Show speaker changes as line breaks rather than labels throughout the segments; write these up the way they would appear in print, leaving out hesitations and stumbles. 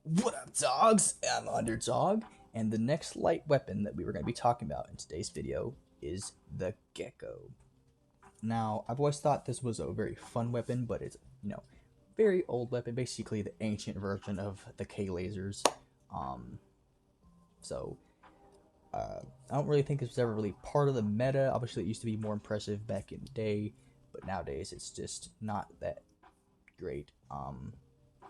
What up, dogs? I'm Underdog, and the next light weapon that we were going to be talking about in today's video is the Gekko. Now, I've always thought this was a very fun weapon, but it's, very old weapon, basically the ancient version of the K lasers. Um, so, I don't really think this was ever really part of the meta. Obviously, it used to be more impressive back in the day, but nowadays it's just not that great.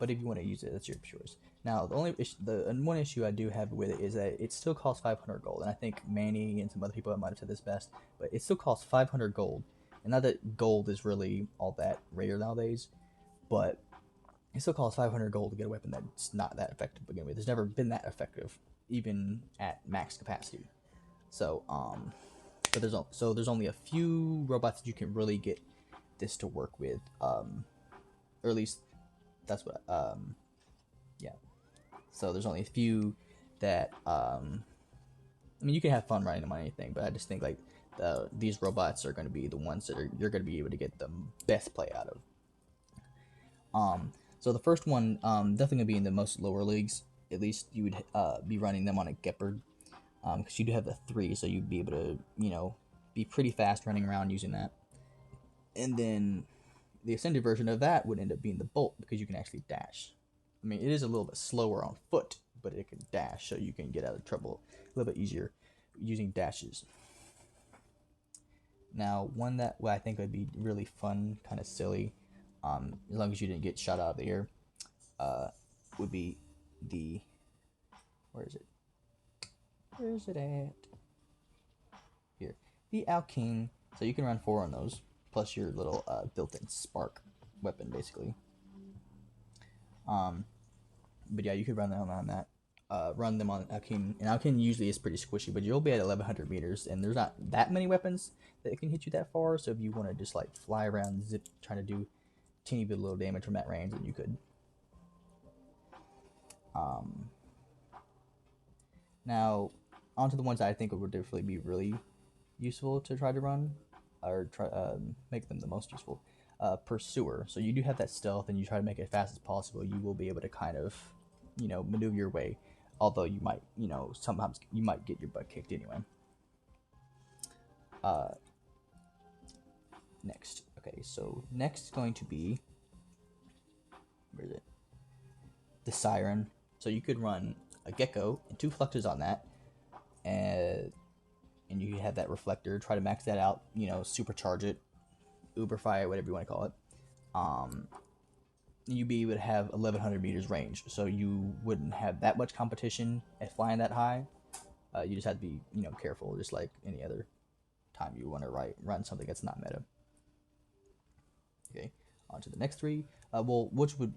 But if you want to use it, that's your choice. Now, the one issue I do have with it is that it still costs 500 gold, and I think Manny and some other people might have said this best, but it still costs 500 gold. And not that gold is really all that rare nowadays, but it still costs 500 gold to get a weapon that's not that effective to begin with. It's never been that effective, even at max capacity. So, but there's only a few robots that you can really get this to work with, or at least that's what yeah, so there's only a few that I mean, you can have fun running them on anything, but I just think like these robots are going to be the ones that you're going to be able to get the best play out of. So the first one, definitely going to be in the most lower leagues. At least you would be running them on a Gepard, because you do have the 3, so you'd be able to be pretty fast running around using that. And then the extended version of that would end up being the Bolt, because you can actually dash. I mean, it is a little bit slower on foot, but it can dash, so you can get out of trouble a little bit easier using dashes. Now, one that I think would be really fun, kind of silly, as long as you didn't get shot out of the air, would be the... Where is it? Where is it at? Here. The Alkene. So you can run 4 on those, plus your little built-in spark weapon, basically. But yeah, you could run them on that. Run them on Alkene, and Alkene usually is pretty squishy, but you'll be at 1100 meters, and there's not that many weapons that can hit you that far. So if you want to just like fly around, zip, trying to do teeny bit little damage from that range, then you could. Now, onto the ones that I think would definitely be really useful to try to run, or try make them the most useful. Pursuer. So you do have that stealth, and you try to make it as fast as possible. You will be able to kind of, maneuver your way. Although you might, sometimes you might get your butt kicked anyway. Next. Okay, so next is going to be, where is it? The Siren. So you could run a Gekko and 2 fluxes on that, and you have that reflector. Try to max that out, supercharge it, uberfire, whatever you want to call it. You'd be able to have 1100 meters range, so you wouldn't have that much competition at flying that high. You just have to be, careful, just like any other time you want to run something that's not meta. Okay, on to the next 3. Well, which would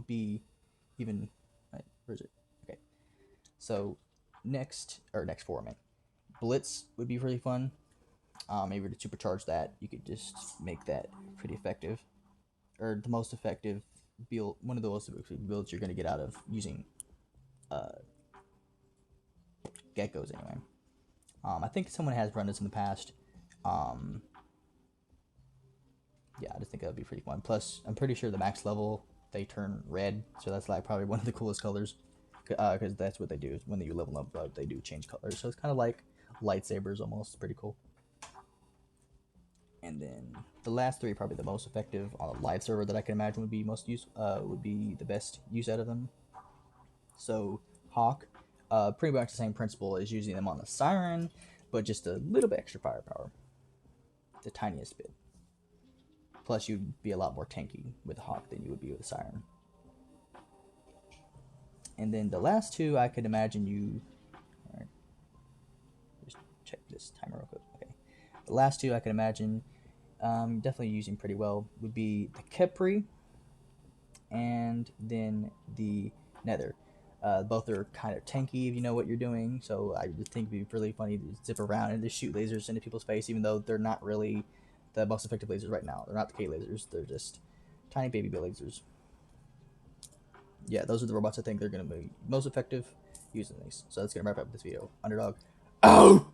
be even, right, where is it? Okay, so next 4, man. Blitz would be really fun. Maybe to supercharge that, you could just make that pretty effective, or the most effective build, one of the most effective builds you're going to get out of using Geckos anyway. I think someone has run this in the past. Yeah, I just think that would be pretty fun. Plus, I'm pretty sure the max level, they turn red, so that's like probably one of the coolest colors, because that's what they do. When you level up, they do change colors, so it's kind of like lightsabers almost. It's pretty cool. And then the last 3 are probably the most effective on a live server that I can imagine would be would be the best use out of them. So Hawk, pretty much the same principle as using them on the Siren, but just a little bit extra firepower, the tiniest bit. Plus, you'd be a lot more tanky with Hawk than you would be with Siren. And then the last 2, I could imagine you. All right, just check this timer real quick. Okay, the last 2 I could imagine definitely using pretty well would be the Kepri and then the Nether. Both are kind of tanky if you know what you're doing, so I just think it'd be really funny to zip around and just shoot lasers into people's face, even though they're not really the most effective lasers right now. They're not the K lasers, they're just tiny baby lasers. Yeah, those are the robots I think they're going to be most effective using these. So that's going to wrap up this video. Underdog. Oh!